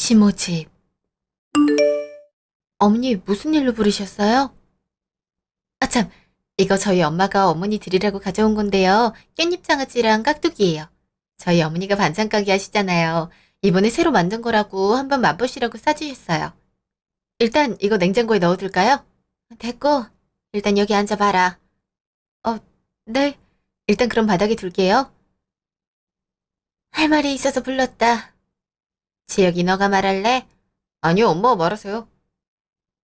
시모집. 어머니 무슨 일로 부르셨어요? 아 참, 이거 저희 엄마가 어머니 드리라고 가져온 건데요. 깻잎장아찌랑 깍두기예요. 저희 어머니가 반찬 가게 하시잖아요. 이번에 새로 만든 거라고 한번 맛보시라고 싸주셨어요. 일단 이거 냉장고에 넣어둘까요? 됐고, 일단 여기 앉아봐라. 어, 네. 일단 그럼 바닥에 둘게요. 할 말이 있어서 불렀다. 지혁이 너가 말할래? 아니요, 엄마가 말하세요.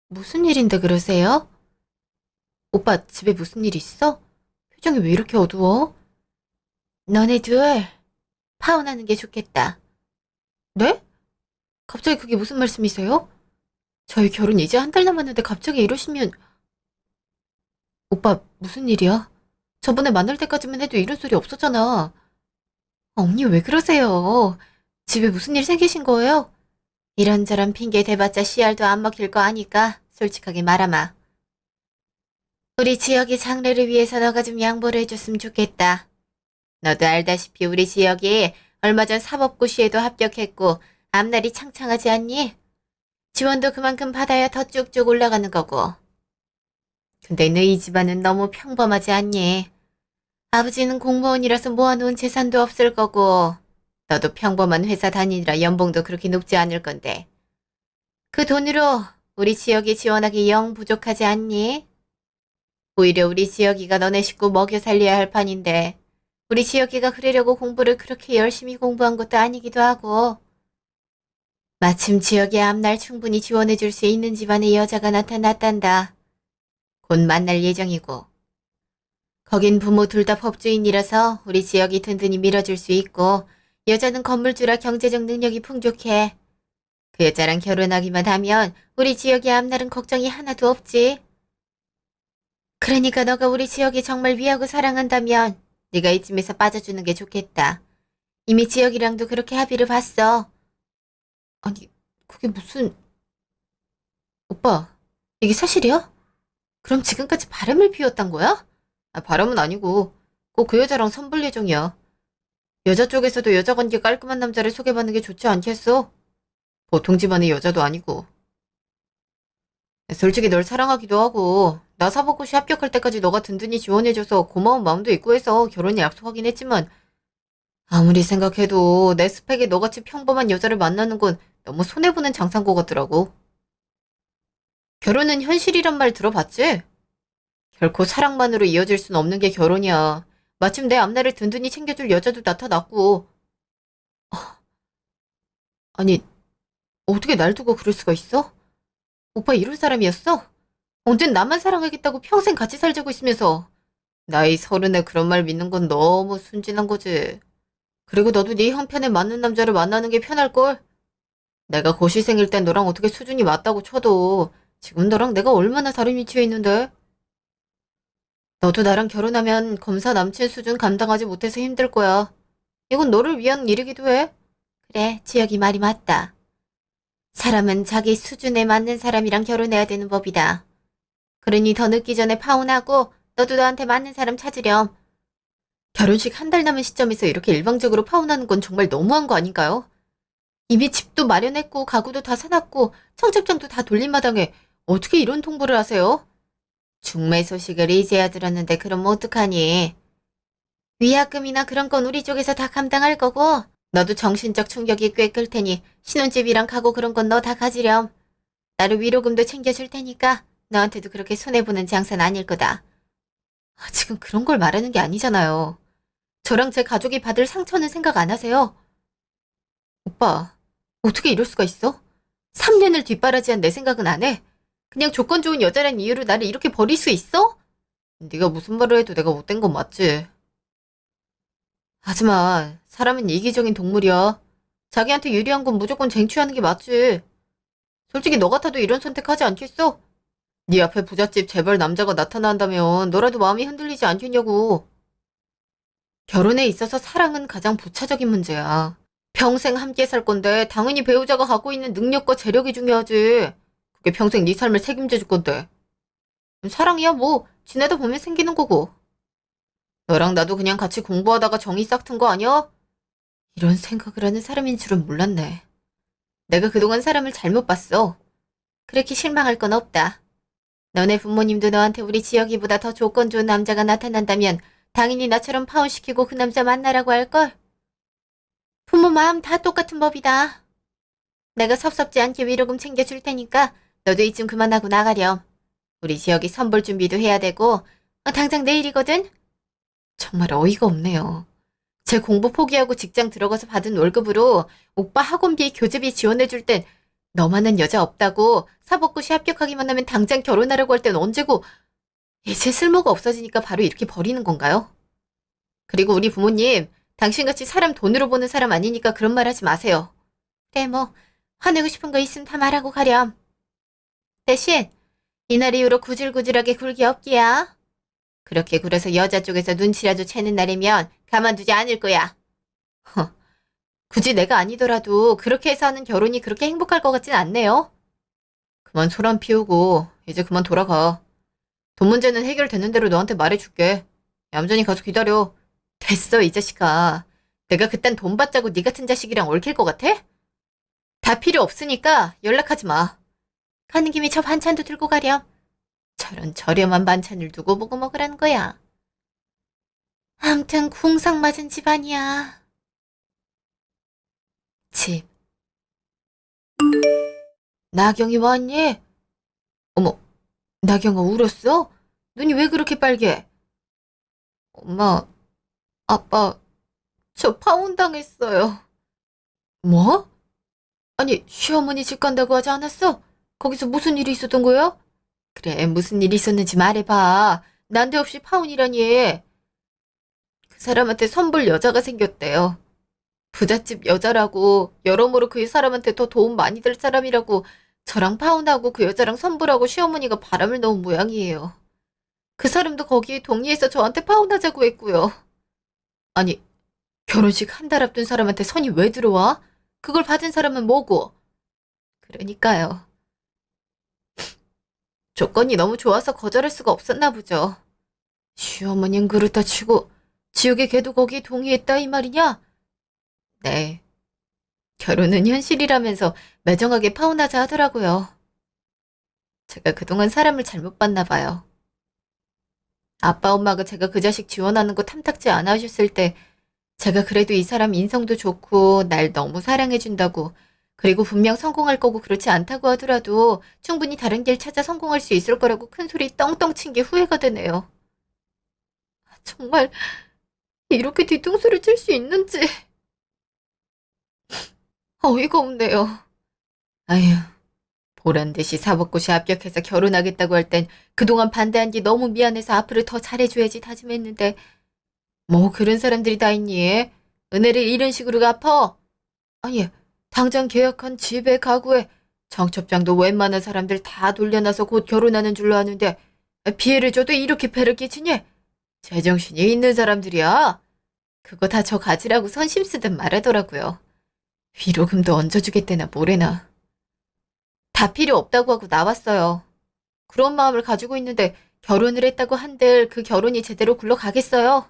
무슨 일인데 그러세요? 오빠 집에 무슨 일 있어? 표정이 왜 이렇게 어두워? 너네 둘 파혼하는 게 좋겠다. 네? 갑자기 그게 무슨 말씀이세요? 저희 결혼 이제 한 달 남았는데 갑자기 이러시면 오빠 무슨 일이야? 저번에 만날 때까지만 해도 이런 소리 없었잖아. 언니 왜 그러세요? 집에 무슨 일 생기신 거예요? 이런저런 핑계 대봤자 씨알도 안 먹힐 거 아니까 솔직하게 말하마. 우리 지역의 장래를 위해서 너가 좀 양보를 해줬으면 좋겠다. 너도 알다시피 우리 지역이 얼마 전 사법고시에도 합격했고 앞날이 창창하지 않니? 지원도 그만큼 받아야 더 쭉쭉 올라가는 거고. 근데 너희 집안은 너무 평범하지 않니? 아버지는 공무원이라서 모아놓은 재산도 없을 거고 너도 평범한 회사 다니느라 연봉도 그렇게 높지 않을 건데 그 돈으로 우리 지역이 지원하기 영 부족하지 않니? 오히려 우리 지역이가 너네 식구 먹여 살려야 할 판인데 우리 지역이가 그러려고 공부를 그렇게 열심히 공부한 것도 아니기도 하고 마침 지역의 앞날 충분히 지원해줄 수 있는 집안의 여자가 나타났단다. 곧 만날 예정이고 거긴 부모 둘 다 법조인이라서 우리 지역이 든든히 밀어줄 수 있고 여자는 건물주라 경제적 능력이 풍족해. 그 여자랑 결혼하기만 하면 우리 지역의 앞날은 걱정이 하나도 없지. 그러니까 너가 우리 지역이 정말 위하고 사랑한다면 네가 이쯤에서 빠져주는 게 좋겠다. 이미 지역이랑도 그렇게 합의를 봤어. 아니, 그게 무슨... 오빠, 이게 사실이야? 그럼 지금까지 바람을 피웠단 거야? 아, 바람은 아니고 꼭 그 여자랑 선볼 예정이야. 여자 쪽에서도 여자 관계 깔끔한 남자를 소개받는 게 좋지 않겠어? 보통 집안의 여자도 아니고. 솔직히 널 사랑하기도 하고 나 사법고시 합격할 때까지 너가 든든히 지원해줘서 고마운 마음도 있고 해서 결혼을 약속하긴 했지만 아무리 생각해도 내 스펙에 너같이 평범한 여자를 만나는 건 너무 손해보는 장사인 것 같더라고. 결혼은 현실이란 말 들어봤지? 결코 사랑만으로 이어질 순 없는 게 결혼이야. 마침 내 앞날을 든든히 챙겨줄 여자도 나타났고. 아니, 어떻게 날 두고 그럴 수가 있어? 오빠 이런 사람이었어? 언젠 나만 사랑하겠다고 평생 같이 살자고 있으면서 나이 서른에 그런 말 믿는 건 너무 순진한 거지. 그리고 너도 네 형편에 맞는 남자를 만나는 게 편할걸? 내가 고시생일 땐 너랑 어떻게 수준이 맞다고 쳐도 지금 너랑 내가 얼마나 다른 위치에 있는데? 너도 나랑 결혼하면 검사 남친 수준 감당하지 못해서 힘들 거야. 이건 너를 위한 일이기도 해. 그래, 지혁이 말이 맞다. 사람은 자기 수준에 맞는 사람이랑 결혼해야 되는 법이다. 그러니 더 늦기 전에 파혼하고 너도 너한테 맞는 사람 찾으렴. 결혼식 한 달 남은 시점에서 이렇게 일방적으로 파혼하는 건 정말 너무한 거 아닌가요? 이미 집도 마련했고 가구도 다 사놨고 청첩장도 다 돌린 마당에 어떻게 이런 통보를 하세요? 중매 소식을 이제야 들었는데 그럼 어떡하니? 위약금이나 그런 건 우리 쪽에서 다 감당할 거고 너도 정신적 충격이 꽤 클 테니 신혼집이랑 가구 그런 건 너 다 가지렴. 나를 위로금도 챙겨줄 테니까 너한테도 그렇게 손해보는 장사는 아닐 거다. 아, 지금 그런 걸 말하는 게 아니잖아요. 저랑 제 가족이 받을 상처는 생각 안 하세요? 오빠, 어떻게 이럴 수가 있어? 3년을 뒷바라지한 내 생각은 안 해? 그냥 조건 좋은 여자란 이유로 나를 이렇게 버릴 수 있어? 네가 무슨 말을 해도 내가 못된 건 맞지. 하지만 사람은 이기적인 동물이야. 자기한테 유리한 건 무조건 쟁취하는 게 맞지. 솔직히 너 같아도 이런 선택하지 않겠어? 네 앞에 부잣집 재벌 남자가 나타난다면 너라도 마음이 흔들리지 않겠냐고. 결혼에 있어서 사랑은 가장 부차적인 문제야. 평생 함께 살 건데 당연히 배우자가 갖고 있는 능력과 재력이 중요하지. 그게 평생 네 삶을 책임져 줄 건데. 사랑이야 뭐 지내다 보면 생기는 거고. 너랑 나도 그냥 같이 공부하다가 정이 싹 튼 거 아니야? 이런 생각을 하는 사람인 줄은 몰랐네. 내가 그동안 사람을 잘못 봤어. 그렇게 실망할 건 없다. 너네 부모님도 너한테 우리 지혁이보다 더 조건 좋은 남자가 나타난다면 당연히 나처럼 파혼시키고 그 남자 만나라고 할걸? 부모 마음 다 똑같은 법이다. 내가 섭섭지 않게 위로금 챙겨줄 테니까 너도 이쯤 그만하고 나가렴. 우리 지혁이 선볼 준비도 해야 되고 당장 내일이거든? 정말 어이가 없네요. 제 공부 포기하고 직장 들어가서 받은 월급으로 오빠 학원비, 교재비 지원해줄 땐 너만한 여자 없다고 사법고시 합격하기만 하면 당장 결혼하려고 할 땐 언제고 이제 쓸모가 없어지니까 바로 이렇게 버리는 건가요? 그리고 우리 부모님 당신같이 사람 돈으로 보는 사람 아니니까 그런 말 하지 마세요. 그래 뭐 화내고 싶은 거 있으면 다 말하고 가렴. 대신 이날 이후로 구질구질하게 굴기 없기야. 그렇게 굴어서 여자 쪽에서 눈치라도 채는 날이면 가만두지 않을 거야. 허, 굳이 내가 아니더라도 그렇게 해서 하는 결혼이 그렇게 행복할 것 같진 않네요. 그만 소란 피우고 이제 그만 돌아가. 돈 문제는 해결되는 대로 너한테 말해줄게. 얌전히 가서 기다려. 됐어 이 자식아. 내가 그딴 돈 받자고 네 같은 자식이랑 얽힐 것 같아? 다 필요 없으니까 연락하지 마. 가는 김에 저 반찬도 들고 가렴. 저런 저렴한 반찬을 두고 보고 먹으라는 거야. 암튼 궁상 맞은 집안이야. 집. 나경이 왔니? 어머, 나경아 울었어? 눈이 왜 그렇게 빨개? 엄마, 아빠, 저 파혼당했어요. 뭐? 아니, 시어머니 집 간다고 하지 않았어? 거기서 무슨 일이 있었던 거야? 그래, 무슨 일이 있었는지 말해봐. 난데없이 파혼이라니. 그 사람한테 선볼 여자가 생겼대요. 부잣집 여자라고, 여러모로 그 사람한테 더 도움 많이 될 사람이라고 저랑 파혼하고 그 여자랑 선불하고 시어머니가 바람을 넣은 모양이에요. 그 사람도 거기에 동의해서 저한테 파혼하자고 했고요. 아니, 결혼식 한 달 앞둔 사람한테 선이 왜 들어와? 그걸 받은 사람은 뭐고? 그러니까요. 조건이 너무 좋아서 거절할 수가 없었나 보죠. 시어머니는 그렇다 치고 지옥의 개도 거기에 동의했다 이 말이냐? 네. 결혼은 현실이라면서 매정하게 파혼하자 하더라고요. 제가 그동안 사람을 잘못 봤나 봐요. 아빠 엄마가 제가 그 자식 지원하는 거 탐탁지 않아 하셨을 때 제가 그래도 이 사람 인성도 좋고 날 너무 사랑해준다고 그리고 분명 성공할 거고 그렇지 않다고 하더라도 충분히 다른 길 찾아 성공할 수 있을 거라고 큰 소리 떵떵 친 게 후회가 되네요. 정말 이렇게 뒤통수를 칠 수 있는지 어이가 없네요. 아휴, 보란 듯이 사법고시 합격해서 결혼하겠다고 할 땐 그동안 반대한 게 너무 미안해서 앞으로 더 잘해줘야지 다짐했는데 뭐 그런 사람들이 다 있니? 은혜를 이런 식으로 갚어? 아니, 당장 계약한 집에 가구에 청첩장도 웬만한 사람들 다 돌려놔서 곧 결혼하는 줄로 아는데 피해를 줘도 이렇게 패를 끼치니? 제정신이 있는 사람들이야. 그거 다 저 가지라고 선심 쓰듯 말하더라고요. 위로금도 얹어주겠대나 뭐래나. 다 필요 없다고 하고 나왔어요. 그런 마음을 가지고 있는데 결혼을 했다고 한들 그 결혼이 제대로 굴러가겠어요?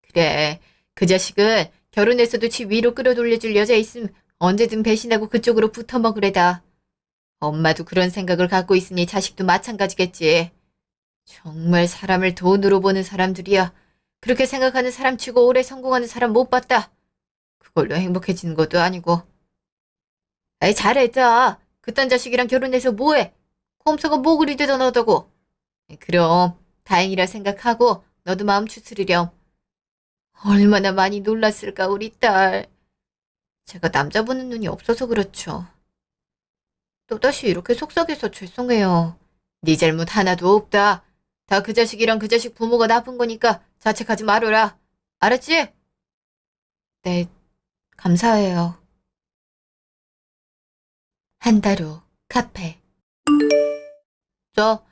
그래, 그 자식은 결혼해서도 지 위로 끌어돌려줄 여자 있음 언제든 배신하고 그쪽으로 붙어먹으래다. 엄마도 그런 생각을 갖고 있으니 자식도 마찬가지겠지. 정말 사람을 돈으로 보는 사람들이야. 그렇게 생각하는 사람 치고 오래 성공하는 사람 못 봤다. 그걸로 행복해지는 것도 아니고. 아이 잘했다. 그딴 자식이랑 결혼해서 뭐해? 꼼수가 뭐 그리 대단하다고. 그럼 다행이라 생각하고 너도 마음 추스르렴. 얼마나 많이 놀랐을까 우리 딸. 제가 남자 보는 눈이 없어서 그렇죠. 또다시 이렇게 속삭여서 죄송해요. 네 잘못 하나도 없다. 다 그 자식이랑 그 자식 부모가 나쁜 거니까 자책하지 말아라. 알았지? 네, 감사해요. 한 달 후, 카페. 저,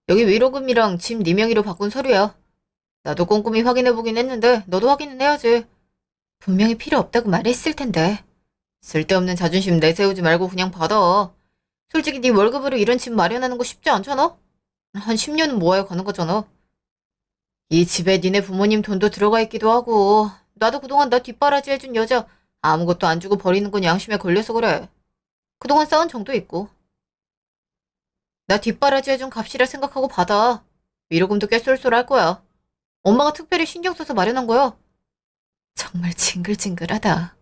여기 위로금이랑 집 네 명의로 바꾼 서류야. 나도 꼼꼼히 확인해보긴 했는데 너도 확인은 해야지. 분명히 필요 없다고 말했을 텐데. 쓸데없는 자존심 내세우지 말고 그냥 받아. 솔직히 네 월급으로 이런 집 마련하는 거 쉽지 않잖아? 한 10년은 모아야 가는 거잖아. 이 집에 니네 부모님 돈도 들어가 있기도 하고 나도 그동안 나 뒷바라지 해준 여자 아무것도 안 주고 버리는 건 양심에 걸려서 그래. 그동안 쌓은 정도 있고. 나 뒷바라지 해준 값이라 생각하고 받아. 위로금도 꽤 쏠쏠할 거야. 엄마가 특별히 신경 써서 마련한 거야. 정말 징글징글하다.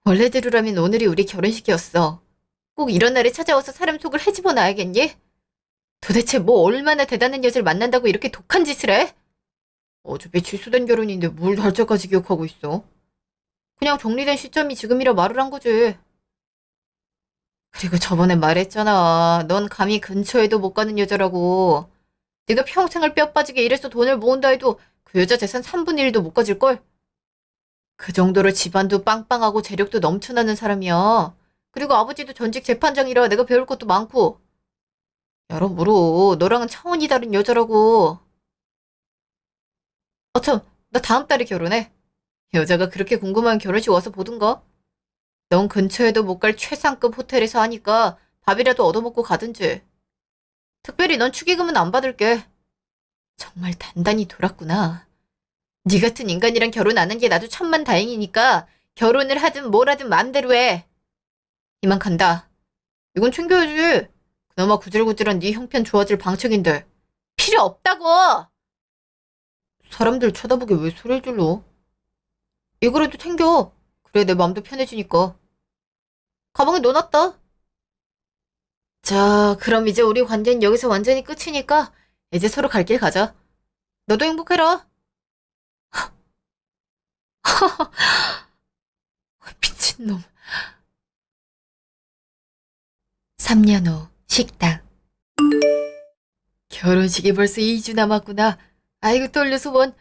원래대로라면 오늘이 우리 결혼식이었어. 꼭 이런 날에 찾아와서 사람 속을 헤집어 놔야겠니? 도대체 뭐 얼마나 대단한 여자를 만난다고 이렇게 독한 짓을 해? 어차피 취소된 결혼인데 뭘 날짜까지 기억하고 있어? 그냥 정리된 시점이 지금이라 말을 한 거지. 그리고 저번에 말했잖아. 넌 감히 근처에도 못 가는 여자라고. 네가 평생을 뼈 빠지게 일해서 돈을 모은다 해도 그 여자 재산 3분의 1도 못 가질걸? 그 정도로 집안도 빵빵하고 재력도 넘쳐나는 사람이야. 그리고 아버지도 전직 재판장이라 내가 배울 것도 많고. 여러모로 너랑은 차원이 다른 여자라고. 참, 나 다음 달에 결혼해. 여자가 그렇게 궁금한 결혼식 와서 보든가? 넌 근처에도 못 갈 최상급 호텔에서 하니까 밥이라도 얻어먹고 가든지. 특별히 넌 축의금은 안 받을게. 정말 단단히 돌았구나. 네 같은 인간이랑 결혼 안 한 게 나도 천만 다행이니까 결혼을 하든 뭘 하든 마음대로 해. 이만 간다. 이건 챙겨야지. 그나마 구질구질한 네 형편 좋아질 방책인데. 필요 없다고! 사람들 쳐다보게 왜 소리를 질러? 이거라도 챙겨. 그래 내 마음도 편해지니까. 가방에 넣어놨다. 자, 그럼 이제 우리 관계는 여기서 완전히 끝이니까 이제 서로 갈 길 가자. 너도 행복해라. 미친놈. 3년 후 식당. 결혼식이 벌써 2주 남았구나. 아이고 떨려서 원.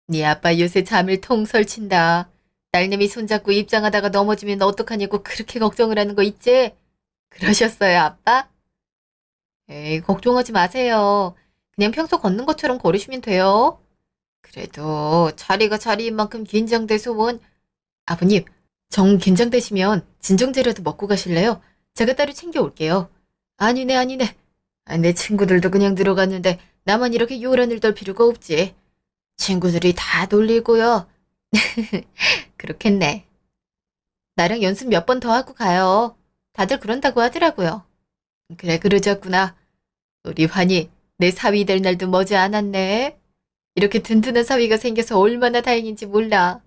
네 아빠 요새 잠을 통 설친다. 딸내미 손잡고 입장하다가 넘어지면 어떡하냐고 그렇게 걱정을 하는 거 있지? 그러셨어요, 아빠? 에이, 걱정하지 마세요. 그냥 평소 걷는 것처럼 걸으시면 돼요. 그래도 자리가 자리인 만큼 긴장돼서 원. 아버님, 정 긴장되시면 진정제라도 먹고 가실래요? 제가 따로 챙겨올게요. 아니네, 아니네. 내 친구들도 그냥 들어갔는데 나만 이렇게 요란을 떨 필요가 없지. 친구들이 다 놀리고요. 그렇겠네. 나랑 연습 몇 번 더 하고 가요. 다들 그런다고 하더라고요. 그래, 그러셨구나. 우리 환희, 내 사위 될 날도 머지 않았네. 이렇게 든든한 사위가 생겨서 얼마나 다행인지 몰라.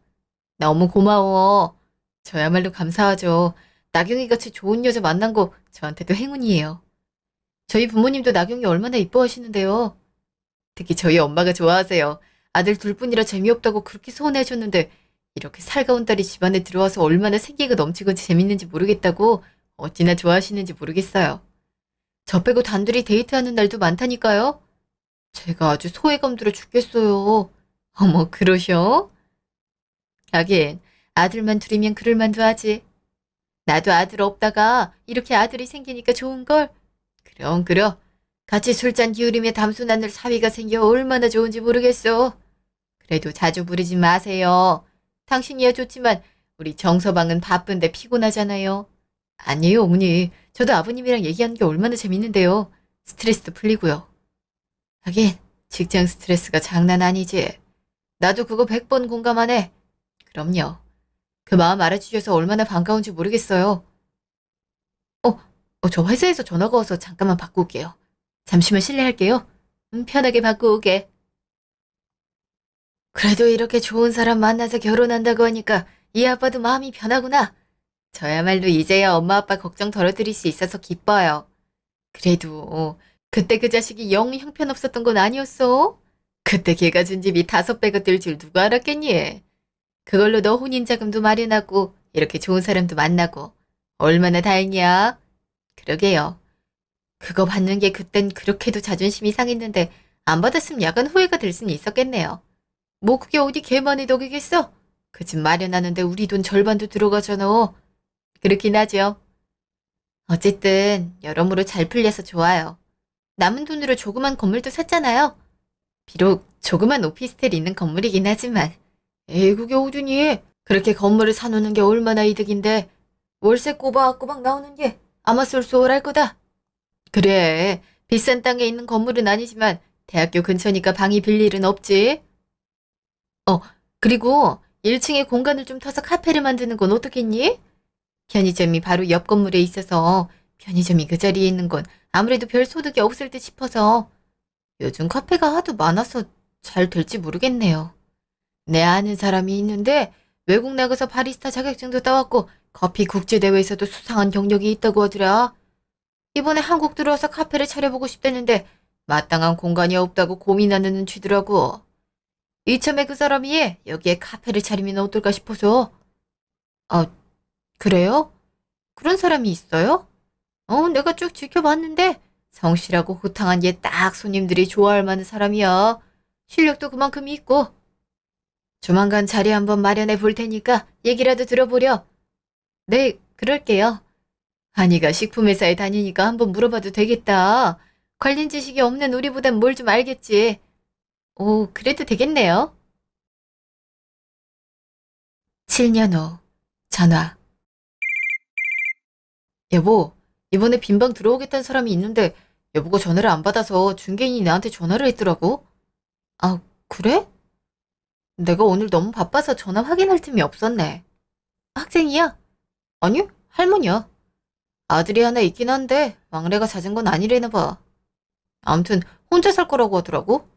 너무 고마워. 저야말로 감사하죠. 나경이 같이 좋은 여자 만난 거 저한테도 행운이에요. 저희 부모님도 나경이 얼마나 이뻐하시는데요. 특히 저희 엄마가 좋아하세요. 아들 둘뿐이라 재미없다고 그렇게 소원해줬는데 이렇게 살가운 딸이 집안에 들어와서 얼마나 생기가 넘치고 재밌는지 모르겠다고 어찌나 좋아하시는지 모르겠어요. 저 빼고 단둘이 데이트하는 날도 많다니까요. 제가 아주 소외감 들어 죽겠어요. 어머, 그러셔? 하긴 아들만 둘이면 그럴 만도 하지. 나도 아들 없다가 이렇게 아들이 생기니까 좋은걸? 그럼. 같이 술잔 기울이며 담소 나눌 사위가 생겨 얼마나 좋은지 모르겠어. 그래도 자주 부르지 마세요. 당신이야 좋지만 우리 정서방은 바쁜데 피곤하잖아요. 아니에요, 어머니. 저도 아버님이랑 얘기하는 게 얼마나 재밌는데요. 스트레스도 풀리고요. 하긴 직장 스트레스가 장난 아니지. 나도 그거 100번 공감하네. 그럼요. 그 마음 알아주셔서 얼마나 반가운지 모르겠어요. 저 회사에서 전화가 와서 잠깐만 받고 올게요. 잠시만 실례할게요. 편하게 받고 오게. 그래도 이렇게 좋은 사람 만나서 결혼한다고 하니까 이 아빠도 마음이 변하구나. 저야말로 이제야 엄마 아빠 걱정 덜어드릴 수 있어서 기뻐요. 그래도 그때 그 자식이 영 형편없었던 건 아니었어? 그때 걔가 준 집이 5배가 될 줄 누가 알았겠니? 그걸로 너 혼인 자금도 마련하고 이렇게 좋은 사람도 만나고 얼마나 다행이야. 그러게요. 그거 받는 게 그땐 그렇게도 자존심이 상했는데 안 받았으면 약간 후회가 될 수는 있었겠네요. 뭐 그게 어디 걔만의 덕이겠어? 그 집 마련하는데 우리 돈 절반도 들어가잖아. 그렇긴 하죠. 어쨌든 여러모로 잘 풀려서 좋아요. 남은 돈으로 조그만 건물도 샀잖아요. 비록 조그만 오피스텔 있는 건물이긴 하지만 에이 그게 어디니? 그렇게 건물을 사놓는 게 얼마나 이득인데 월세 꼬박꼬박 나오는 게 아마 쏠쏠할 거다. 그래, 비싼 땅에 있는 건물은 아니지만 대학교 근처니까 방이 빌 일은 없지. 그리고 1층에 공간을 좀 터서 카페를 만드는 건 어떻겠니? 편의점이 바로 옆 건물에 있어서 편의점이 그 자리에 있는 건 아무래도 별 소득이 없을 듯 싶어서 요즘 카페가 하도 많아서 잘 될지 모르겠네요. 내 아는 사람이 있는데 외국 나가서 바리스타 자격증도 따왔고 커피 국제대회에서도 수상한 경력이 있다고 하더라. 이번에 한국 들어와서 카페를 차려보고 싶다는데 마땅한 공간이 없다고 고민하는 눈치더라고. 이참에 그 사람이 여기에 카페를 차리면 어떨까 싶어서. 아, 그래요? 그런 사람이 있어요? 내가 쭉 지켜봤는데 성실하고 호탕한 얘 딱 손님들이 좋아할 만한 사람이야. 실력도 그만큼 있고. 조만간 자리 한번 마련해 볼 테니까 얘기라도 들어보려. 네, 그럴게요. 한이가 식품회사에 다니니까 한번 물어봐도 되겠다. 관련 지식이 없는 우리보단 뭘 좀 알겠지. 오, 그래도 되겠네요. 7년 후, 전화. 여보, 이번에 빈방 들어오겠다는 사람이 있는데 여보가 전화를 안 받아서 중개인이 나한테 전화를 했더라고. 아, 그래? 내가 오늘 너무 바빠서 전화 확인할 틈이 없었네. 학생이야? 아니, 할머니야. 아들이 하나 있긴 한데 막내가 잦은 건 아니래나 봐. 아무튼 혼자 살 거라고 하더라고.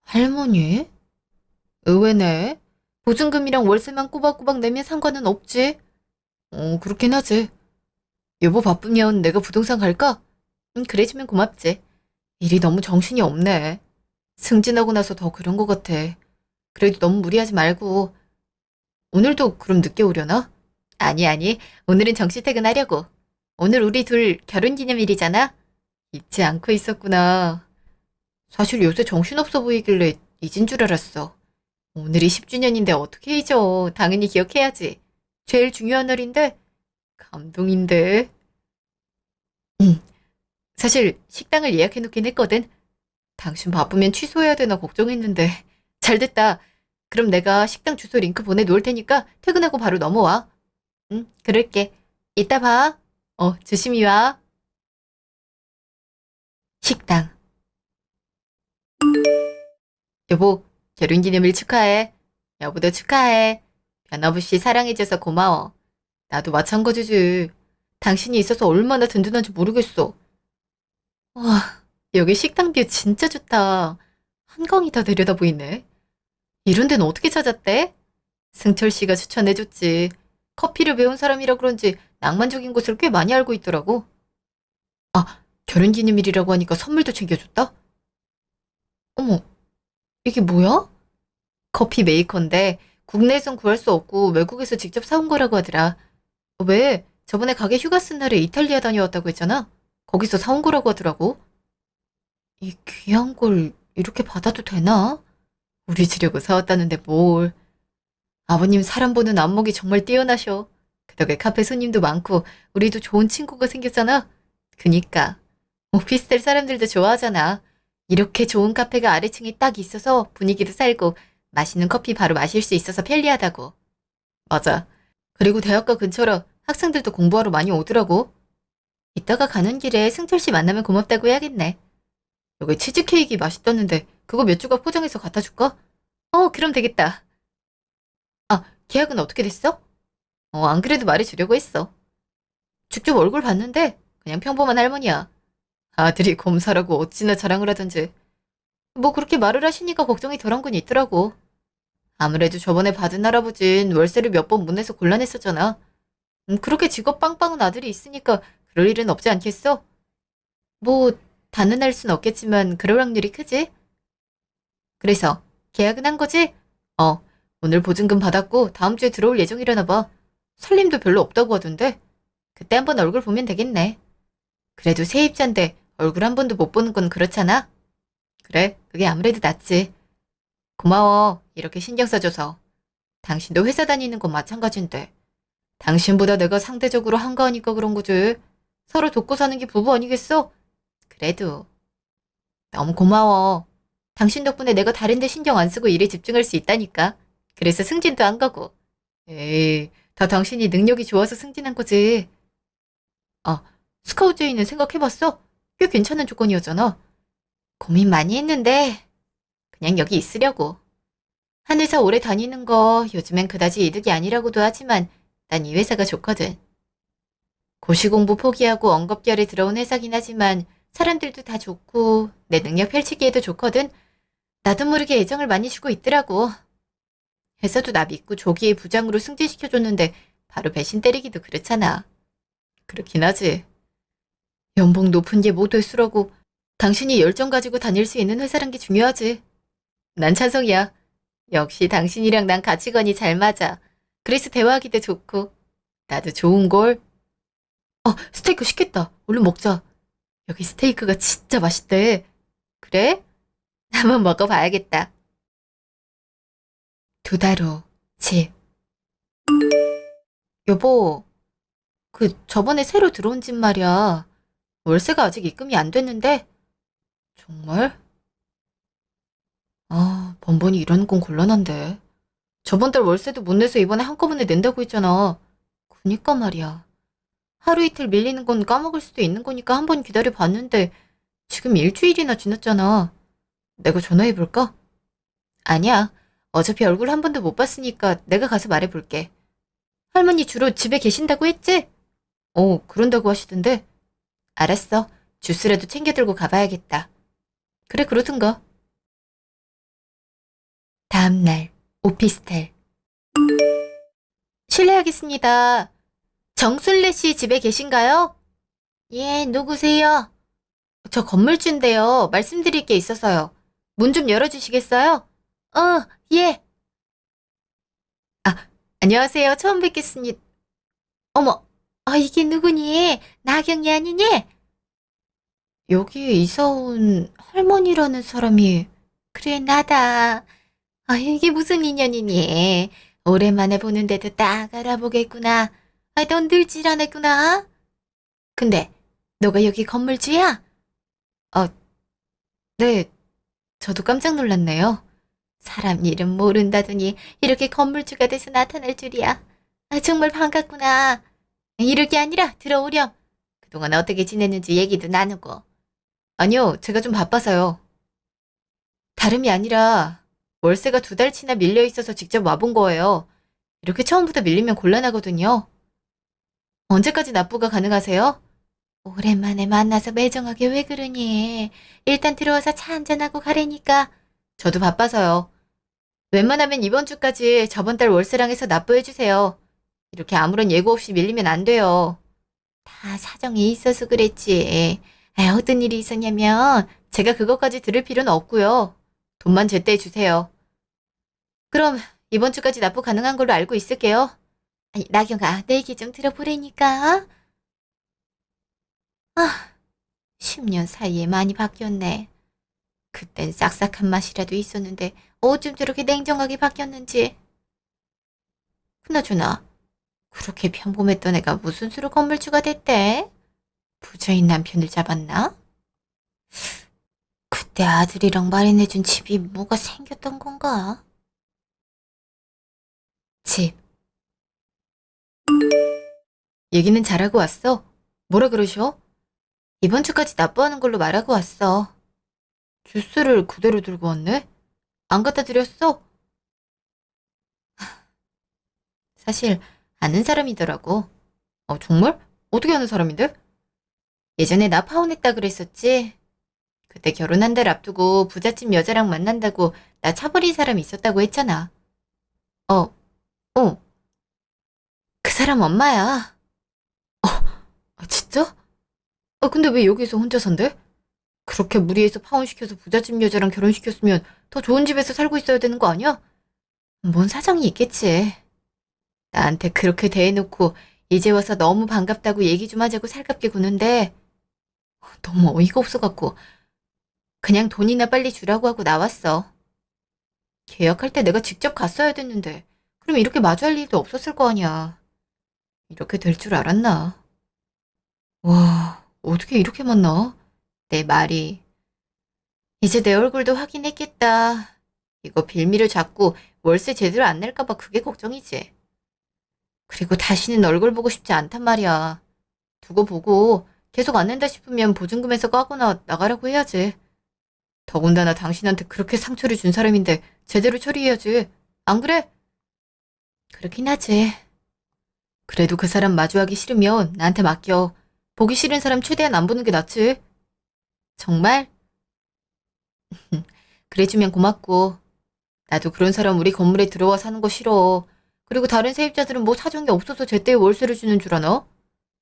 할머니? 의외네. 보증금이랑 월세만 꼬박꼬박 내면 상관은 없지. 그렇긴 하지. 여보 바쁘면 내가 부동산 갈까? 그래주면 고맙지. 일이 너무 정신이 없네. 승진하고 나서 더 그런 것 같아. 그래도 너무 무리하지 말고. 오늘도 그럼 늦게 오려나? 아니, 아니. 오늘은 정시 퇴근하려고. 오늘 우리 둘 결혼기념일이잖아? 잊지 않고 있었구나. 사실 요새 정신없어 보이길래 잊은 줄 알았어. 오늘이 10주년인데 어떻게 잊어. 당연히 기억해야지. 제일 중요한 날인데. 감동인데. 응. 사실 식당을 예약해놓긴 했거든. 당신 바쁘면 취소해야 되나 걱정했는데. 잘 됐다. 그럼 내가 식당 주소 링크 보내놓을 테니까 퇴근하고 바로 넘어와. 응, 그럴게. 이따 봐. 조심히 와. 식당. 여보, 결혼기념일 축하해. 여보도 축하해. 변함없이 사랑해줘서 고마워. 나도 마찬가지지. 당신이 있어서 얼마나 든든한지 모르겠어. 와, 여기 식당 뷰 진짜 좋다. 한강이 다 내려다 보이네. 이런 데는 어떻게 찾았대? 승철 씨가 추천해줬지. 커피를 배운 사람이라 그런지 낭만적인 곳을 꽤 많이 알고 있더라고. 아, 결혼기념일이라고 하니까 선물도 챙겨줬다? 어머, 이게 뭐야? 커피 메이커인데 국내에선 구할 수 없고 외국에서 직접 사온 거라고 하더라. 왜? 저번에 가게 휴가 쓴 날에 이탈리아 다녀왔다고 했잖아. 거기서 사온 거라고 하더라고. 이 귀한 걸 이렇게 받아도 되나? 우리 주려고 사왔다는데 뭘. 아버님 사람 보는 안목이 정말 뛰어나셔. 그 덕에 카페 손님도 많고 우리도 좋은 친구가 생겼잖아. 그니까. 오피스텔 사람들도 좋아하잖아. 이렇게 좋은 카페가 아래층에 딱 있어서 분위기도 살고 맛있는 커피 바로 마실 수 있어서 편리하다고. 맞아. 그리고 대학가 근처라 학생들도 공부하러 많이 오더라고. 이따가 가는 길에 승철 씨 만나면 고맙다고 해야겠네. 여기 치즈케이크 맛있다는데 그거 몇 조각 포장해서 갖다 줄까? 그럼 되겠다. 아, 계약은 어떻게 됐어? 안 그래도 말해주려고 했어. 직접 얼굴 봤는데 그냥 평범한 할머니야. 아들이 검사라고 어찌나 자랑을 하던지. 뭐 그렇게 말을 하시니까 걱정이 덜한 건 있더라고. 아무래도 저번에 받은 할아버진 월세를 몇 번 못 내서 곤란했었잖아. 그렇게 직업 빵빵한 아들이 있으니까 그럴 일은 없지 않겠어? 뭐 단언할 순 없겠지만 그럴 확률이 크지? 그래서 계약은 한 거지? 어, 오늘 보증금 받았고 다음 주에 들어올 예정이라나 봐. 살림도 별로 없다고 하던데. 그때 한번 얼굴 보면 되겠네. 그래도 세입자인데 얼굴 한 번도 못 보는 건 그렇잖아? 그래, 그게 아무래도 낫지. 고마워, 이렇게 신경 써줘서. 당신도 회사 다니는 건 마찬가지인데. 당신보다 내가 상대적으로 한가하니까 그런 거지. 서로 돕고 사는 게 부부 아니겠어? 그래도. 너무 고마워. 당신 덕분에 내가 다른 데 신경 안 쓰고 일에 집중할 수 있다니까. 그래서 승진도 한 거고. 에이, 다 당신이 능력이 좋아서 승진한 거지. 아, 스카우트 제의는 생각해봤어? 꽤 괜찮은 조건이었잖아. 고민 많이 했는데 그냥 여기 있으려고. 한 회사 오래 다니는 거 요즘엔 그다지 이득이 아니라고도 하지만 난 이 회사가 좋거든. 고시 공부 포기하고 엉겁결에 들어온 회사긴 하지만 사람들도 다 좋고 내 능력 펼치기에도 좋거든. 나도 모르게 애정을 많이 주고 있더라고. 회사도 나 믿고 조기에 부장으로 승진시켜줬는데 바로 배신 때리기도 그렇잖아. 그렇긴 하지. 연봉 높은 게 모두의 수라고 당신이 열정 가지고 다닐 수 있는 회사란 게 중요하지. 난 찬성이야. 역시 당신이랑 난 가치관이 잘 맞아. 그래서 대화하기도 좋고. 나도 좋은 걸. 스테이크 시켰다. 얼른 먹자. 여기 스테이크가 진짜 맛있대. 그래? 한번 먹어봐야겠다. 2달 후, 집. 여보, 저번에 새로 들어온 집 말이야. 월세가 아직 입금이 안 됐는데. 정말? 번번이 이러는 건 곤란한데. 저번 달 월세도 못 내서 이번에 한꺼번에 낸다고 했잖아. 그니까 말이야. 하루 이틀 밀리는 건 까먹을 수도 있는 거니까 한번 기다려 봤는데 지금 일주일이나 지났잖아. 내가 전화해 볼까? 아니야. 어차피 얼굴 한 번도 못 봤으니까 내가 가서 말해 볼게. 할머니 주로 집에 계신다고 했지? 그런다고 하시던데. 알았어. 주스라도 챙겨 들고 가봐야겠다. 그래, 그러든가. 다음날, 오피스텔. 실례하겠습니다. 정순례 씨 집에 계신가요? 예, 누구세요? 저 건물주인데요. 말씀드릴 게 있어서요. 문 좀 열어주시겠어요? 예. 아, 안녕하세요. 처음 뵙겠습니다. 어머, 이게 누구니? 나경이 아니니? 여기에 이사 온 할머니라는 사람이. 그래, 나다. 이게 무슨 인연이니? 오랜만에 보는데도 딱 알아보겠구나. 넌 늙질 않았구나. 근데, 너가 여기 건물주야? 네, 저도 깜짝 놀랐네요. 사람 이름 모른다더니 이렇게 건물주가 돼서 나타날 줄이야. 정말 반갑구나. 이럴 게 아니라 들어오렴. 그동안 어떻게 지냈는지 얘기도 나누고. 아니요, 제가 좀 바빠서요. 다름이 아니라 월세가 2달치나 밀려 있어서 직접 와본 거예요. 이렇게 처음부터 밀리면 곤란하거든요. 언제까지 납부가 가능하세요? 오랜만에 만나서 매정하게 왜 그러니? 일단 들어와서 차 한잔하고 가라니까. 저도 바빠서요. 웬만하면 이번 주까지 저번 달 월세랑 해서 납부해주세요. 이렇게 아무런 예고 없이 밀리면 안 돼요. 다 사정이 있어서 그랬지. 어떤 일이 있었냐면 제가 그것까지 들을 필요는 없고요. 돈만 제때 주세요. 그럼 이번 주까지 납부 가능한 걸로 알고 있을게요. 나경아, 내 얘기 좀 들어보라니까. 10년 사이에 많이 바뀌었네. 그땐 싹싹한 맛이라도 있었는데 어쩜 저렇게 냉정하게 바뀌었는지. 그나저나 그렇게 평범했던 애가 무슨 수로 건물주가 됐대? 부자인 남편을 잡았나? 그때 아들이랑 마련해준 집이 뭐가 생겼던 건가? 집. 얘기는 잘하고 왔어. 뭐라 그러셔? 이번 주까지 납부하는 걸로 말하고 왔어. 주스를 그대로 들고 왔네? 안 갖다 드렸어? 사실 아는 사람이더라고. 정말? 어떻게 아는 사람인데? 예전에 나 파혼했다 그랬었지? 그때 결혼 한 달 앞두고 부잣집 여자랑 만난다고 나 차버린 사람이 있었다고 했잖아. 어, 어, 그 사람 엄마야. 진짜? 근데 왜 여기서 혼자 산대? 그렇게 무리해서 파혼시켜서 부잣집 여자랑 결혼시켰으면 더 좋은 집에서 살고 있어야 되는 거 아니야? 뭔 사정이 있겠지. 나한테 그렇게 대해놓고 이제 와서 너무 반갑다고 얘기 좀 하자고 살갑게 구는데 너무 어이가 없어갖고 그냥 돈이나 빨리 주라고 하고 나왔어. 계약할 때 내가 직접 갔어야 됐는데 그럼 이렇게 마주할 일도 없었을 거 아니야. 이렇게 될 줄 알았나? 와, 어떻게 이렇게 만나? 내 말이. 이제 내 얼굴도 확인했겠다. 이거 빌미를 잡고 월세 제대로 안 낼까봐 그게 걱정이지. 그리고 다시는 얼굴 보고 싶지 않단 말이야. 두고 보고 계속 안 낸다 싶으면 보증금에서 까거나 나가라고 해야지. 더군다나 당신한테 그렇게 상처를 준 사람인데 제대로 처리해야지. 안 그래? 그렇긴 하지. 그래도 그 사람 마주하기 싫으면 나한테 맡겨. 보기 싫은 사람 최대한 안 보는 게 낫지. 정말? 그래주면 고맙고. 나도 그런 사람 우리 건물에 들어와 사는 거 싫어. 그리고 다른 세입자들은 뭐 사정이 없어서 제때에 월세를 주는 줄 아나?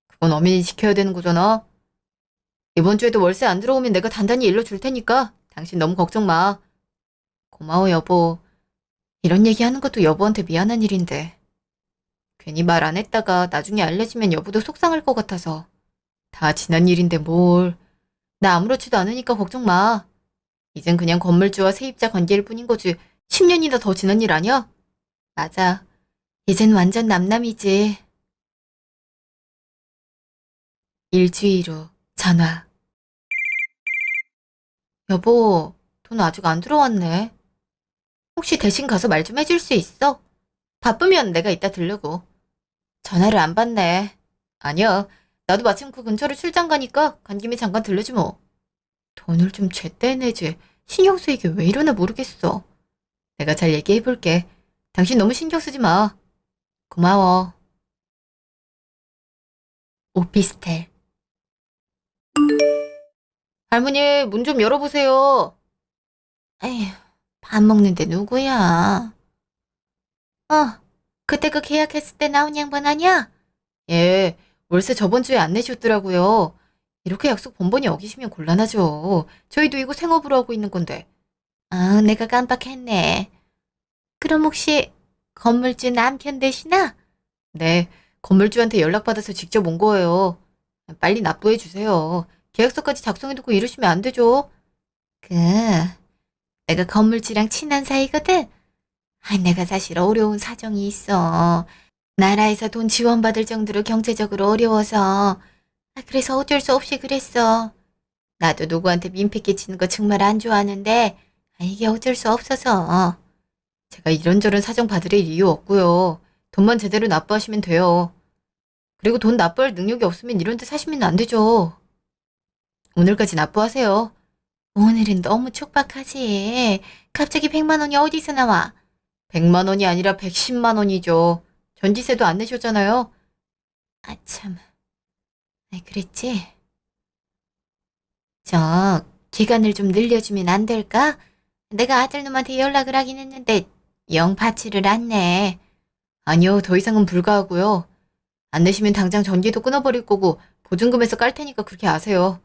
그건 엄연히 지켜야 되는 거잖아. 이번 주에도 월세 안 들어오면 내가 단단히 일러줄 테니까 당신 너무 걱정 마. 고마워, 여보. 이런 얘기 하는 것도 여보한테 미안한 일인데. 괜히 말 안 했다가 나중에 알려지면 여보도 속상할 것 같아서. 다 지난 일인데 뭘. 나 아무렇지도 않으니까 걱정 마. 이젠 그냥 건물주와 세입자 관계일 뿐인 거지. 10년이나 더 지난 일 아니야? 맞아. 이젠 완전 남남이지. 일주일 후 전화. 여보, 돈 아직 안 들어왔네. 혹시 대신 가서 말 좀 해줄 수 있어? 바쁘면 내가 이따 들르고. 전화를 안 받네. 아니야. 나도 마침 그 근처로 출장 가니까 간 김에 잠깐 들르지 뭐. 돈을 좀 제때 내지. 신경 쓰이게 왜 이러나 모르겠어. 내가 잘 얘기해볼게. 당신 너무 신경 쓰지 마. 고마워. 오피스텔. 할머니, 문 좀 열어보세요. 에휴, 밥 먹는데 누구야? 그때 그 계약했을 때 나온 양반 아니야? 예, 월세 저번 주에 안 내셨더라고요. 이렇게 약속 번번이 어기시면 곤란하죠. 저희도 이거 생업으로 하고 있는 건데. 아, 내가 깜빡했네. 그럼 혹시 건물주 남편 되시나? 네, 건물주한테 연락받아서 직접 온 거예요. 빨리 납부해 주세요. 계약서까지 작성해두고 이러시면 안 되죠. 그, 내가 건물주랑 친한 사이거든? 내가 사실 어려운 사정이 있어. 나라에서 돈 지원받을 정도로 경제적으로 어려워서. 그래서 어쩔 수 없이 그랬어. 나도 누구한테 민폐 끼치는 거 정말 안 좋아하는데, 이게 어쩔 수 없어서. 제가 이런저런 사정 봐드릴 이유 없고요. 돈만 제대로 납부하시면 돼요. 그리고 돈 납부할 능력이 없으면 이런 데 사시면 안 되죠. 오늘까지 납부하세요. 오늘은 너무 촉박하지. 갑자기 100만 원이 어디서 나와? 100만 원이 아니라 110만 원이죠. 전지세도 안 내셨잖아요. 참. 그랬지? 기간을 좀 늘려주면 안 될까? 내가 아들놈한테 연락을 하긴 했는데 영 받지를 않네. 아니요, 더 이상은 불가하고요. 안 내시면 당장 전기도 끊어버릴 거고 보증금에서 깔 테니까 그렇게 아세요.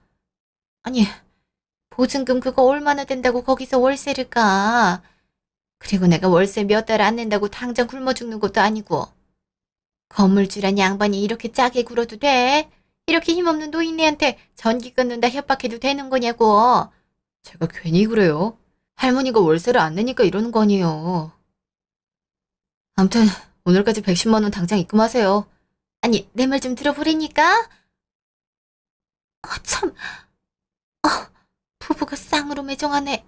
아니, 보증금 그거 얼마나 된다고 거기서 월세를 까? 그리고 내가 월세 몇 달 안 낸다고 당장 굶어 죽는 것도 아니고. 건물주란 양반이 이렇게 짜게 굴어도 돼? 이렇게 힘없는 노인네한테 전기 끊는다 협박해도 되는 거냐고. 제가 괜히 그래요. 할머니가 월세를 안 내니까 이러는 거 아니에요. 암튼 오늘까지 110만 원 당장 입금하세요. 아니, 내 말 좀 들어보라니까? 참, 부부가 쌍으로 매정하네.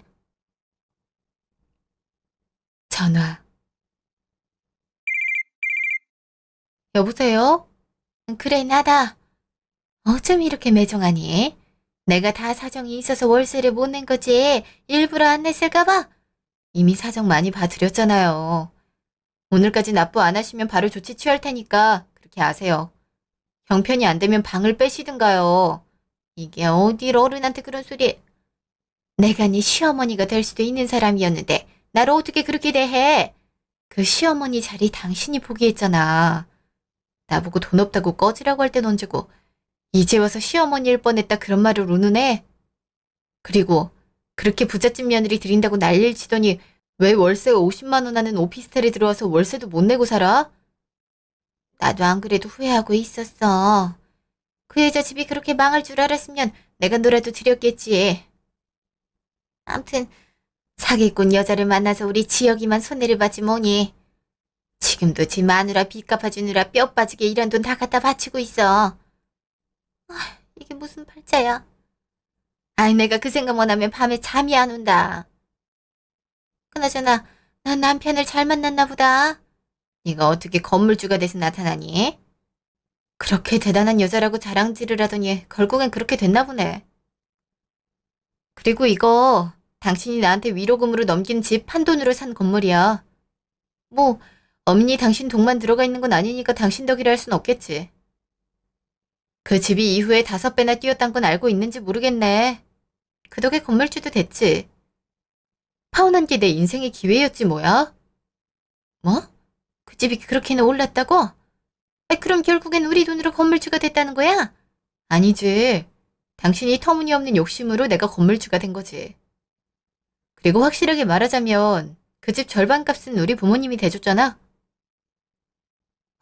전화. 여보세요? 그래, 나다. 어쩜 이렇게 매정하니? 내가 다 사정이 있어서 월세를 못 낸 거지. 일부러 안 냈을까봐? 이미 사정 많이 봐드렸잖아요. 오늘까지 납부 안 하시면 바로 조치 취할 테니까 그렇게 아세요. 형편이 안 되면 방을 빼시든가요. 이게 어딜 어른한테 그런 소리. 내가 네 시어머니가 될 수도 있는 사람이었는데 나를 어떻게 그렇게 대해? 그 시어머니 자리 당신이 포기했잖아. 나보고 돈 없다고 꺼지라고 할 땐 언제고 이제 와서 시어머니일 뻔했다 그런 말을 우는애? 그리고 그렇게 부잣집 며느리 들인다고 난리를 치더니 왜 월세가 50만 원 하는 오피스텔에 들어와서 월세도 못 내고 살아? 나도 안 그래도 후회하고 있었어. 그 여자 집이 그렇게 망할 줄 알았으면 내가 너라도 드렸겠지. 암튼 사기꾼 여자를 만나서 우리 지혁이만 손해를 봤지 뭐니. 지금도 지 마누라 빚 갚아주느라 뼈 빠지게 일한 돈 다 갖다 바치고 있어. 이게 무슨 팔자야. 내가 그 생각만 하면 밤에 잠이 안 온다. 그나저나 난 남편을 잘 만났나 보다. 네가 어떻게 건물주가 돼서 나타나니? 그렇게 대단한 여자라고 자랑질을 하더니 결국엔 그렇게 됐나 보네. 그리고 이거 당신이 나한테 위로금으로 넘긴 집 판돈으로 산 건물이야. 뭐 어머니 당신 돈만 들어가 있는 건 아니니까 당신 덕이라 할 순 없겠지. 그 집이 이후에 5배나 뛰었단 건 알고 있는지 모르겠네. 그 덕에 건물주도 됐지. 파혼한 게 내 인생의 기회였지 뭐야? 뭐? 그 집이 그렇게나 올랐다고? 그럼 결국엔 우리 돈으로 건물주가 됐다는 거야? 아니지. 당신이 터무니없는 욕심으로 내가 건물주가 된 거지. 그리고 확실하게 말하자면 그 집 절반 값은 우리 부모님이 대줬잖아.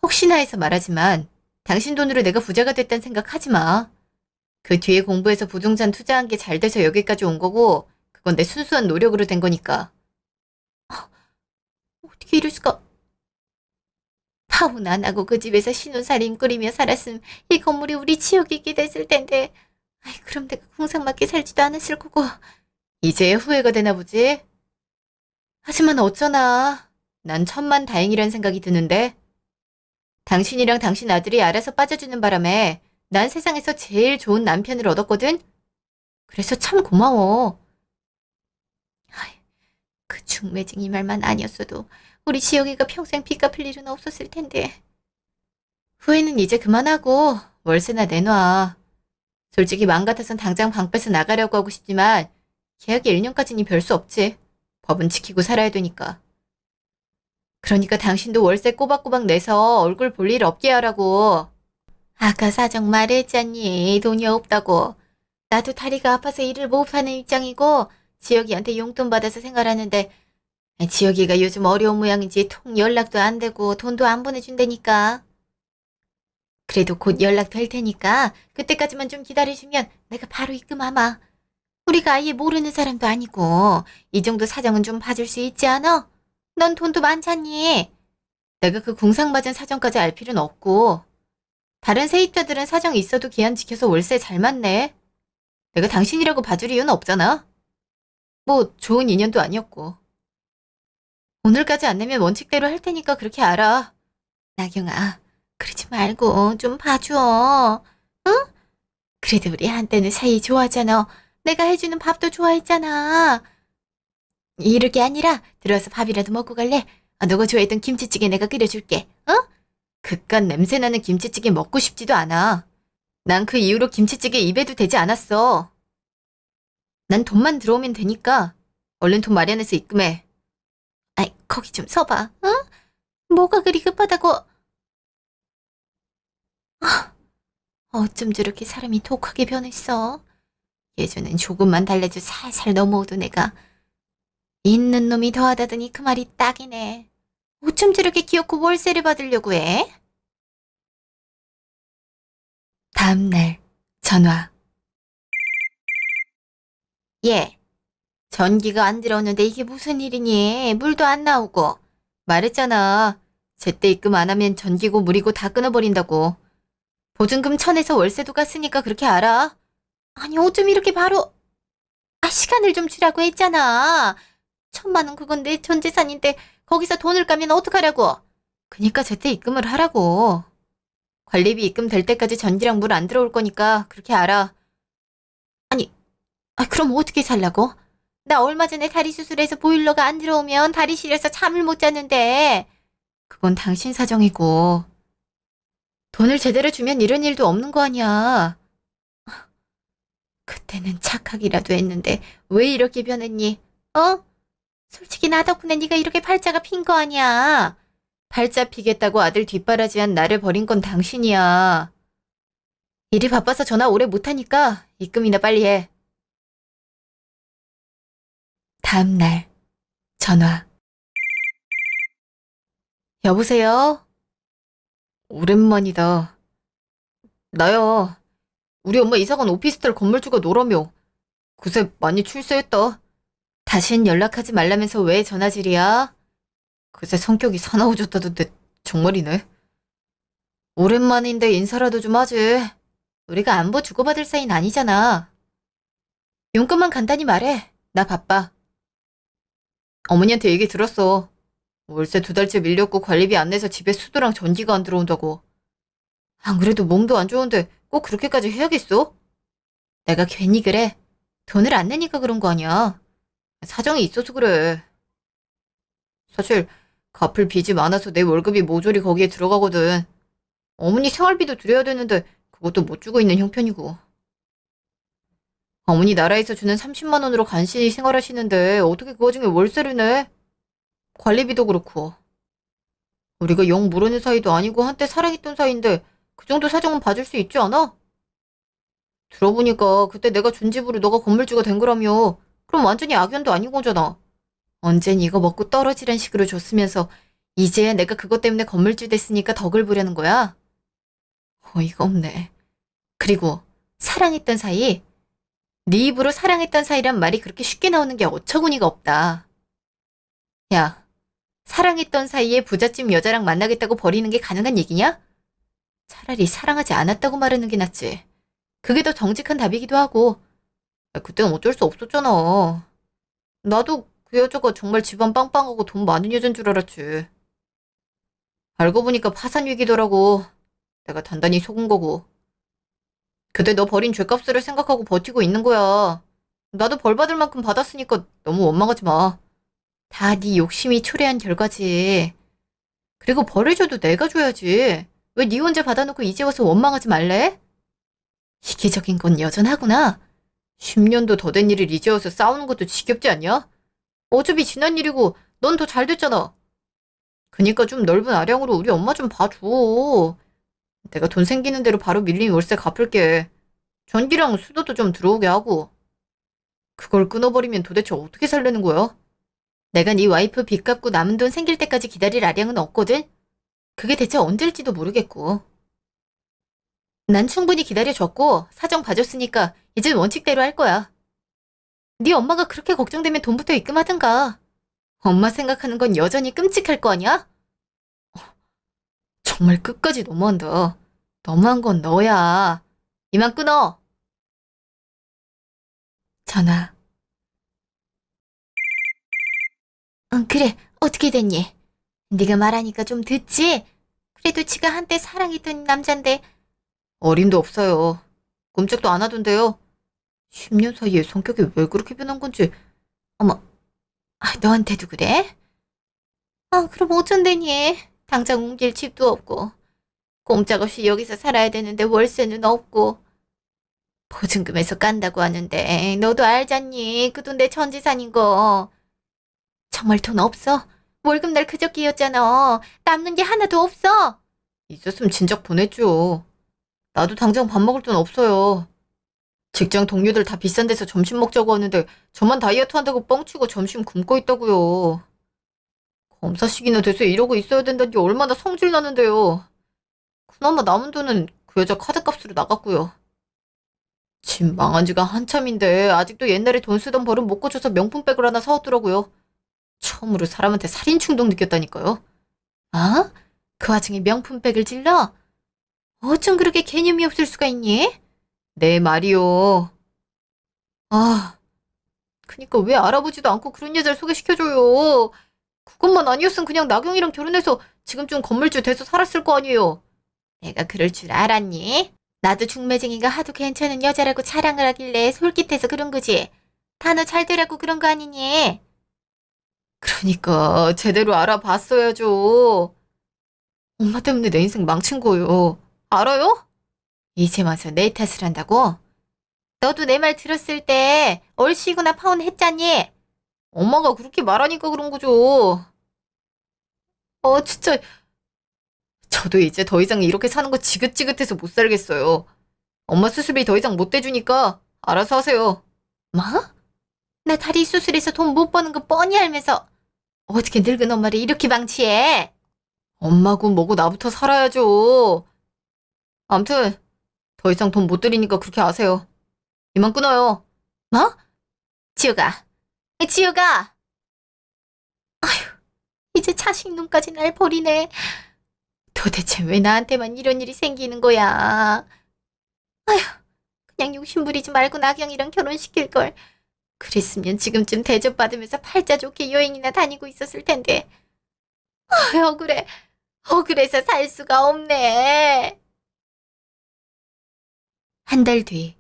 혹시나 해서 말하지만 당신 돈으로 내가 부자가 됐다는 생각 하지 마. 그 뒤에 공부해서 부동산 투자한 게 잘 돼서 여기까지 온 거고 그건 내 순수한 노력으로 된 거니까. 어떻게 이럴 수가. 파혼 안 하고 그 집에서 신혼살림 꾸리며 살았음 이 건물이 우리 지옥이게 됐을 텐데. 그럼 내가 궁상맞게 살지도 않았을 거고. 이제야 후회가 되나 보지? 하지만 어쩌나. 난 천만다행이란 생각이 드는데. 당신이랑 당신 아들이 알아서 빠져주는 바람에 난 세상에서 제일 좋은 남편을 얻었거든? 그래서 참 고마워. 그 중매쟁이 말만 아니었어도 우리 지영이가 평생 빚 갚을 일은 없었을 텐데. 후회는 이제 그만하고 월세나 내놔. 솔직히 마음 같아선 당장 방 빼서 나가려고 하고 싶지만 계약이 1년까지니 별 수 없지. 법은 지키고 살아야 되니까. 그러니까 당신도 월세 꼬박꼬박 내서 얼굴 볼 일 없게 하라고. 아까 사정 말했잖니. 돈이 없다고. 나도 다리가 아파서 일을 못하는 입장이고 지혁이한테 용돈 받아서 생활하는데 지혁이가 요즘 어려운 모양인지 통 연락도 안 되고 돈도 안 보내준다니까. 그래도 곧 연락 될 테니까 그때까지만 좀 기다려주면 내가 바로 입금하마. 우리가 아예 모르는 사람도 아니고 이 정도 사정은 좀 봐줄 수 있지 않아? 넌 돈도 많잖니. 내가 그 궁상맞은 사정까지 알 필요는 없고. 다른 세입자들은 사정이 있어도 기한 지켜서 월세 잘 맞네. 내가 당신이라고 봐줄 이유는 없잖아. 뭐 좋은 인연도 아니었고. 오늘까지 안 내면 원칙대로 할 테니까 그렇게 알아. 나경아, 그러지 말고 좀 봐줘. 응? 그래도 우리 한때는 사이 좋아하잖아. 내가 해주는 밥도 좋아했잖아. 이럴 게 아니라 들어와서 밥이라도 먹고 갈래? 너가 좋아했던 김치찌개 내가 끓여줄게. 어? 그깟 냄새나는 김치찌개 먹고 싶지도 않아. 난 그 이후로 김치찌개 입에도 대지 않았어. 난 돈만 들어오면 되니까 얼른 돈 마련해서 입금해. 거기 좀 서봐. 응? 뭐가 그리 급하다고. 어쩜 저렇게 사람이 독하게 변했어. 예전엔 조금만 달래도 살살 넘어오던 애가 있는 놈이 더하다더니 그 말이 딱이네. 어쩜 저렇게 귀엽고 월세를 받으려고 해? 다음날 전화. 예. 전기가 안 들어오는데 이게 무슨 일이니? 물도 안 나오고. 말했잖아. 제때 입금 안 하면 전기고 물이고 다 끊어버린다고. 보증금 1,000에서 월세도 갔으니까 그렇게 알아. 아니 어쩜 이렇게 바로. 시간을 좀 주라고 했잖아. 1,000만 원 그건 내 전 재산인데 거기서 돈을 까면 어떡하라고. 그니까 제때 입금을 하라고. 관리비 입금될 때까지 전기랑 물 안 들어올 거니까 그렇게 알아. 그럼 어떻게 살라고? 나 얼마 전에 다리 수술해서 보일러가 안 들어오면 다리 시려서 잠을 못 자는데. 그건 당신 사정이고. 돈을 제대로 주면 이런 일도 없는 거 아니야. 그때는 착하기라도 했는데 왜 이렇게 변했니? 솔직히 나 덕분에 네가 이렇게 팔자가 핀 거 아니야. 팔자 피겠다고 아들 뒷바라지한 나를 버린 건 당신이야. 일이 바빠서 전화 오래 못하니까 입금이나 빨리 해. 다음날 전화. 여보세요? 오랜만이다. 나야. 우리 엄마 이사간 오피스텔 건물주가 너라며. 그새 많이 출세했다. 다신 연락하지 말라면서 왜 전화질이야? 그새 성격이 사나워졌다던데 정말이네. 오랜만인데 인사라도 좀 하지. 우리가 안부 주고받을 사이는 아니잖아. 용건만 간단히 말해. 나 바빠. 어머니한테 얘기 들었어. 월세 2달째 밀렸고 관리비 안 내서 집에 수도랑 전기가 안 들어온다고. 안 그래도 몸도 안 좋은데 꼭 그렇게까지 해야겠어? 내가 괜히 그래. 돈을 안 내니까 그런 거 아니야. 사정이 있어서 그래. 사실 갚을 빚이 많아서 내 월급이 모조리 거기에 들어가거든. 어머니 생활비도 드려야 되는데 그것도 못 주고 있는 형편이고. 어머니 나라에서 주는 30만 원으로 간신히 생활하시는데 어떻게 그 와중에 월세를 내? 관리비도 그렇고. 우리가 영 모르는 사이도 아니고 한때 사랑했던 사이인데 그 정도 사정은 봐줄 수 있지 않아? 들어보니까 그때 내가 준 집으로 너가 건물주가 된 거라며. 그럼 완전히 악연도 아닌 거잖아. 언젠 이거 먹고 떨어지란 식으로 줬으면서 이제야 내가 그것 때문에 건물주 됐으니까 덕을 보려는 거야? 어이가 없네. 그리고 사랑했던 사이? 네 입으로 사랑했던 사이란 말이 그렇게 쉽게 나오는 게 어처구니가 없다. 야, 사랑했던 사이에 부잣집 여자랑 만나겠다고 버리는 게 가능한 얘기냐? 차라리 사랑하지 않았다고 말하는 게 낫지. 그게 더 정직한 답이기도 하고. 그땐 어쩔 수 없었잖아. 나도 그 여자가 정말 집안 빵빵하고 돈 많은 여잔 줄 알았지. 알고 보니까 파산 위기더라고. 내가 단단히 속은 거고. 그때 너 버린 죗값을 생각하고 버티고 있는 거야. 나도 벌 받을 만큼 받았으니까 너무 원망하지 마. 다 네 욕심이 초래한 결과지. 그리고 벌을 줘도 내가 줘야지. 왜 네 혼자 받아놓고 이제 와서 원망하지 말래? 이기적인 건 여전하구나. 10년도 더 된 일을 이제 와서 싸우는 것도 지겹지 않냐? 어차피 지난 일이고 넌 더 잘 됐잖아. 그니까 좀 넓은 아량으로 우리 엄마 좀 봐줘. 내가 돈 생기는 대로 바로 밀린 월세 갚을게. 전기랑 수도도 좀 들어오게 하고. 그걸 끊어버리면 도대체 어떻게 살려는 거야? 내가 네 와이프 빚 갚고 남은 돈 생길 때까지 기다릴 아량은 없거든? 그게 대체 언제일지도 모르겠고. 난 충분히 기다려줬고 사정 봐줬으니까 이젠 원칙대로 할 거야. 네 엄마가 그렇게 걱정되면 돈부터 입금하든가. 엄마 생각하는 건 여전히 끔찍할 거 아니야? 정말 끝까지 너무한다. 너무한 건 너야. 이만 끊어. 전화. 응, 그래. 어떻게 됐니? 네가 말하니까 좀 듣지? 그래도 지가 한때 사랑했던 남잔데. 어림도 없어요. 꼼짝도 안 하던데요. 10년 사이에 성격이 왜 그렇게 변한 건지. 어머, 너한테도 그래? 그럼 어쩐대니? 당장 옮길 집도 없고. 꼼짝없이 여기서 살아야 되는데 월세는 없고. 보증금에서 깐다고 하는데 너도 알잖니? 그 돈 내 전재산인 거. 정말 돈 없어? 월급날 그저께였잖아. 남는 게 하나도 없어. 있었으면 진작 보냈죠. 나도 당장 밥 먹을 돈 없어요. 직장 동료들 다 비싼 데서 점심 먹자고 하는데 저만 다이어트 한다고 뻥치고 점심 굶고 있다고요. 검사식이나 돼서 이러고 있어야 된다니 얼마나 성질 나는데요. 그나마 남은 돈은 그 여자 카드값으로 나갔고요. 집 망한 지가 한참인데 아직도 옛날에 돈 쓰던 버릇 못 고쳐서 명품백을 하나 사왔더라고요. 처음으로 사람한테 살인 충동 느꼈다니까요. 아? 그 와중에 명품백을 질러? 어쩜 그렇게 개념이 없을 수가 있니? 내 말이요. 아, 그니까 왜 알아보지도 않고 그런 여자를 소개시켜줘요. 그것만 아니었으면 그냥 나경이랑 결혼해서 지금쯤 건물주 돼서 살았을 거 아니에요. 내가 그럴 줄 알았니? 나도 중매쟁이가 하도 괜찮은 여자라고 자랑을 하길래 솔깃해서 그런 거지. 다 너 잘 되라고 그런 거 아니니? 그러니까 제대로 알아봤어야죠. 엄마 때문에 내 인생 망친 거예요. 알아요? 이제 와서 내 탓을 한다고? 너도 내 말 들었을 때 얼씨구나 파혼했잖니? 엄마가 그렇게 말하니까 그런 거죠. 진짜 저도 이제 더 이상 이렇게 사는 거 지긋지긋해서 못 살겠어요. 엄마 수술비 더 이상 못 대주니까 알아서 하세요. 뭐? 나 다리 수술해서 돈 못 버는 거 뻔히 알면서 어떻게 늙은 엄마를 이렇게 방치해? 엄마고 뭐고 나부터 살아야죠. 암튼 더 이상 돈 못 드리니까 그렇게 아세요. 이만 끊어요. 뭐? 지우가. 지우가. 이제 자식 눈까지 날 버리네. 도대체 왜 나한테만 이런 일이 생기는 거야? 아휴, 그냥 욕심 부리지 말고 나경이랑 결혼시킬 걸. 그랬으면 지금쯤 대접받으면서 팔자 좋게 여행이나 다니고 있었을 텐데. 억울해. 억울해서 살 수가 없네. 한 달 뒤.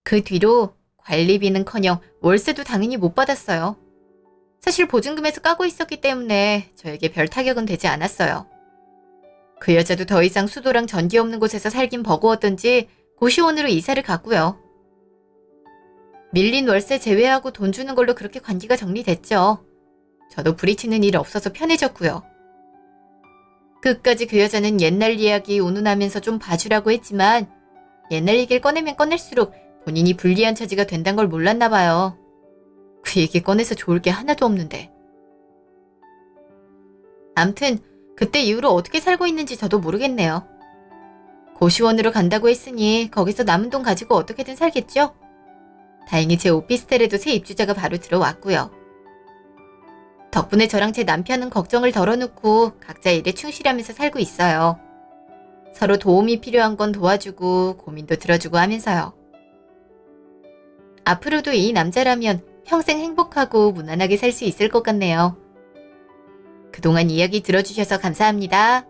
그 뒤로 관리비는커녕 월세도 당연히 못 받았어요. 사실 보증금에서 까고 있었기 때문에 저에게 별 타격은 되지 않았어요. 그 여자도 더 이상 수도랑 전기 없는 곳에서 살긴 버거웠던지 고시원으로 이사를 갔고요. 밀린 월세 제외하고 돈 주는 걸로 그렇게 관계가 정리됐죠. 저도 부딪히는 일 없어서 편해졌고요. 끝까지 그 여자는 옛날 이야기 운운하면서 좀 봐주라고 했지만 옛날 얘기를 꺼내면 꺼낼수록 본인이 불리한 처지가 된다는 걸 몰랐나 봐요. 그 얘기 꺼내서 좋을 게 하나도 없는데. 암튼 그때 이후로 어떻게 살고 있는지 저도 모르겠네요. 고시원으로 간다고 했으니 거기서 남은 돈 가지고 어떻게든 살겠죠? 다행히 제 오피스텔에도 새 입주자가 바로 들어왔고요. 덕분에 저랑 제 남편은 걱정을 덜어놓고 각자 일에 충실하면서 살고 있어요. 서로 도움이 필요한 건 도와주고 고민도 들어주고 하면서요. 앞으로도 이 남자라면 평생 행복하고 무난하게 살 수 있을 것 같네요. 그동안 이야기 들어주셔서 감사합니다.